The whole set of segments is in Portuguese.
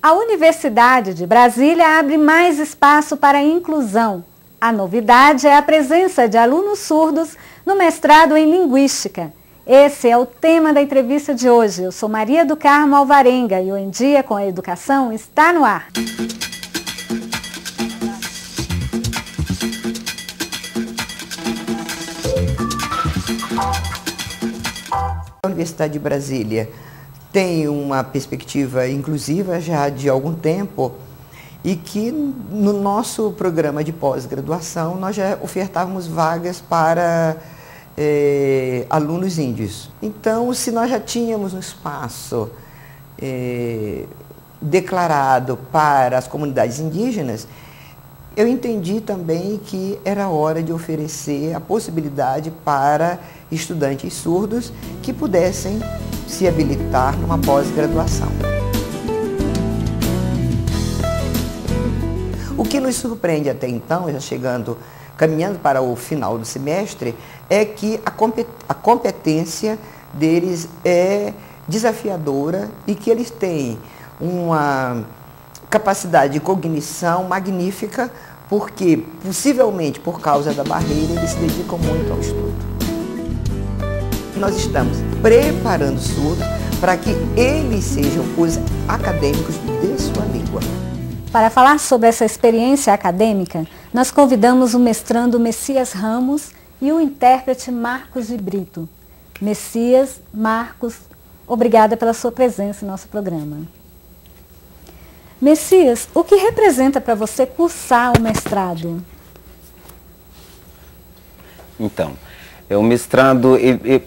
A Universidade de Brasília abre mais espaço para a inclusão. A novidade é a presença de alunos surdos no mestrado em Linguística. Esse é o tema da entrevista de hoje. Eu sou Maria do Carmo Alvarenga e o Em Dia com a Educação está no ar. A Universidade de Brasília tem uma perspectiva inclusiva já de algum tempo e que no nosso programa de pós-graduação nós já ofertávamos vagas para alunos índios. Então, se nós já tínhamos um espaço declarado para as comunidades indígenas, eu entendi também que era hora de oferecer a possibilidade para estudantes surdos que pudessem se habilitar numa pós-graduação. O que nos surpreende até então, já caminhando para o final do semestre, é que a competência deles é desafiadora e que eles têm uma capacidade de cognição magnífica, porque, possivelmente por causa da barreira, eles se dedicam muito ao estudo. Nós estamos preparando surdos para que eles sejam os acadêmicos de sua língua. Para falar sobre essa experiência acadêmica, nós convidamos o mestrando Messias Ramos e o intérprete Marcos de Brito. Messias, Marcos, obrigada pela sua presença em nosso programa. Messias, o que representa para você cursar o mestrado? Então, o mestrado,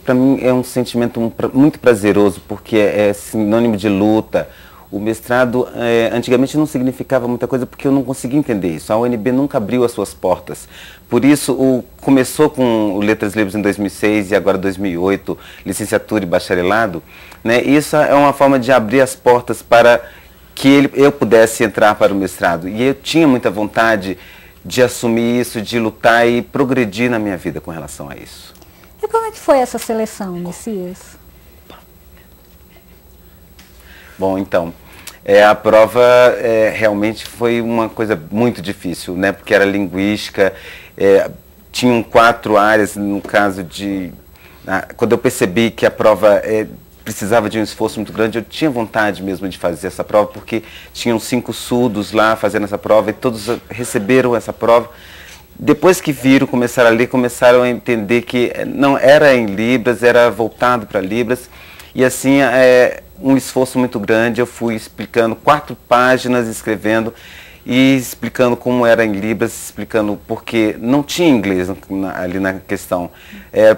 para mim, é um sentimento muito prazeroso, porque é sinônimo de luta. O mestrado, antigamente não significava muita coisa, porque eu não conseguia entender isso. A UNB nunca abriu as suas portas. Por isso, começou com o Letras Livres em 2006 e agora 2008, licenciatura e bacharelado. Né? Isso é uma forma de abrir as portas para que eu pudesse entrar para o mestrado. E eu tinha muita vontade de assumir isso, de lutar e progredir na minha vida com relação a isso. E como é que foi essa seleção, Messias? Bom, então, a prova realmente foi uma coisa muito difícil, né? Porque era linguística, tinham 4 áreas, no caso de... quando eu percebi que a prova precisava de um esforço muito grande, eu tinha vontade mesmo de fazer essa prova, porque tinham 5 surdos lá fazendo essa prova e todos receberam essa prova. Depois que viram, começaram a ler, começaram a entender que não era em Libras, era voltado para Libras. E assim, um esforço muito grande, eu fui explicando 4 páginas, escrevendo e explicando como era em Libras, explicando porque não tinha inglês ali na questão.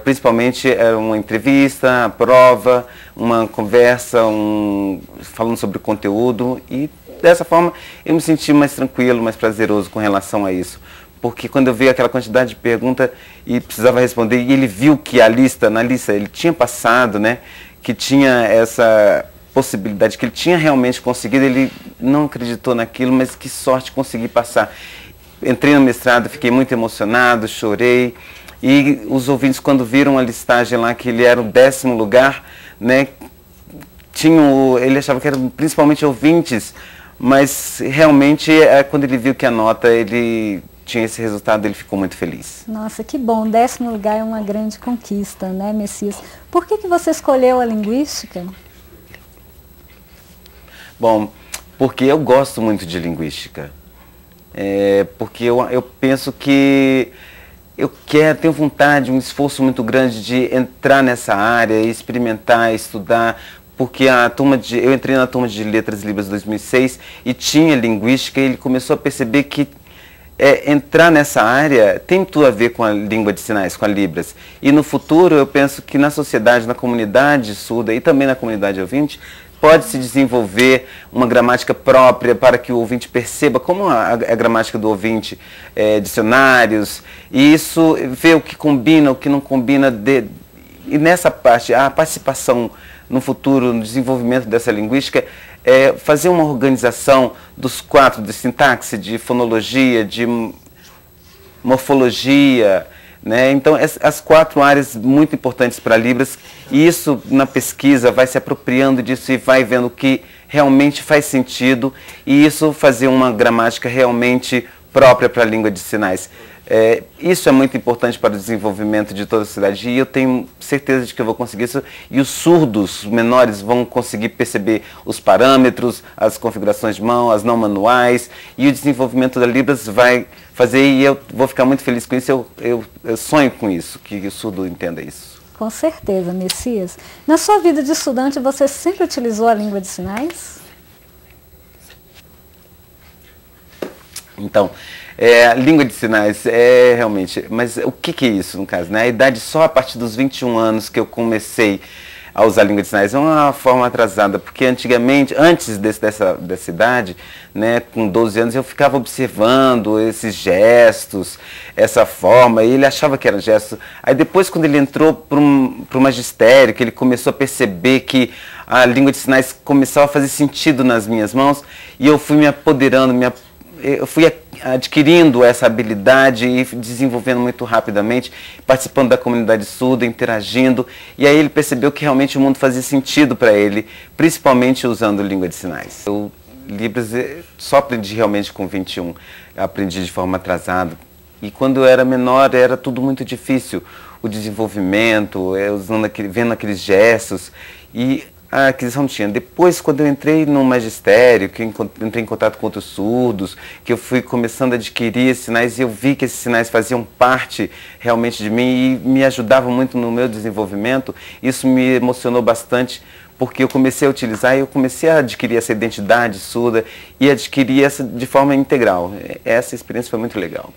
Principalmente era uma entrevista, a prova, uma conversa, falando sobre o conteúdo, e dessa forma eu me senti mais tranquilo, mais prazeroso com relação a isso. Porque quando eu vi aquela quantidade de perguntas e precisava responder, e ele viu que na lista ele tinha passado, né, que tinha essa possibilidade, que ele tinha realmente conseguido, ele não acreditou naquilo, mas que sorte consegui passar. Entrei no mestrado, fiquei muito emocionado, chorei, e os ouvintes, quando viram a listagem lá, que ele era o 10º lugar, né, ele achava que eram principalmente ouvintes, mas realmente, quando ele viu que a nota, ele tinha esse resultado, ele ficou muito feliz. Nossa, que bom, 10º lugar é uma grande conquista, né, Messias? Por que você escolheu a linguística? Bom, porque eu gosto muito de linguística. Porque eu penso que tenho vontade, um esforço muito grande de entrar nessa área, experimentar, estudar, porque eu entrei na turma de Letras Libras 2006 e tinha linguística, e ele começou a perceber que entrar nessa área tem tudo a ver com a língua de sinais, com a Libras. E no futuro eu penso que na sociedade, na comunidade surda e também na comunidade ouvinte, pode-se desenvolver uma gramática própria para que o ouvinte perceba como a gramática do ouvinte, dicionários, e isso, ver o que combina, o que não combina, e nessa parte, a participação no futuro, no desenvolvimento dessa linguística, fazer uma organização dos 4, de sintaxe, de fonologia, de morfologia, né? Então, as 4 áreas muito importantes para Libras, e isso na pesquisa vai se apropriando disso e vai vendo o que realmente faz sentido, e isso fazer uma gramática realmente própria para a língua de sinais. Isso é muito importante para o desenvolvimento de toda a sociedade, e eu tenho certeza de que eu vou conseguir isso, e os surdos menores vão conseguir perceber os parâmetros, as configurações de mão, as não manuais, e o desenvolvimento da Libras vai fazer, e eu vou ficar muito feliz com isso, eu sonho com isso, que o surdo entenda isso. Com certeza, Messias. Na sua vida de estudante, você sempre utilizou a língua de sinais? Então, a língua de sinais realmente, mas o que é isso no caso, né? A idade só a partir dos 21 anos que eu comecei a usar a língua de sinais é uma forma atrasada, porque antigamente, antes dessa idade, né, com 12 anos, eu ficava observando esses gestos, essa forma, e ele achava que era gesto. Aí depois, quando ele entrou para o magistério, que ele começou a perceber que a língua de sinais começava a fazer sentido nas minhas mãos, e eu fui me apoderando, eu fui adquirindo essa habilidade e desenvolvendo muito rapidamente, participando da comunidade surda, interagindo, e aí ele percebeu que realmente o mundo fazia sentido para ele, principalmente usando língua de sinais. Eu Libras só aprendi realmente com 21, aprendi de forma atrasada, e quando eu era menor era tudo muito difícil, o desenvolvimento, vendo aqueles gestos, e a aquisição tinha. Depois, quando eu entrei no magistério, que entrei em contato com outros surdos, que eu fui começando a adquirir esses sinais, e eu vi que esses sinais faziam parte realmente de mim e me ajudavam muito no meu desenvolvimento, isso me emocionou bastante, porque eu comecei a utilizar e eu comecei a adquirir essa identidade surda e adquirir essa de forma integral. Essa experiência foi muito legal.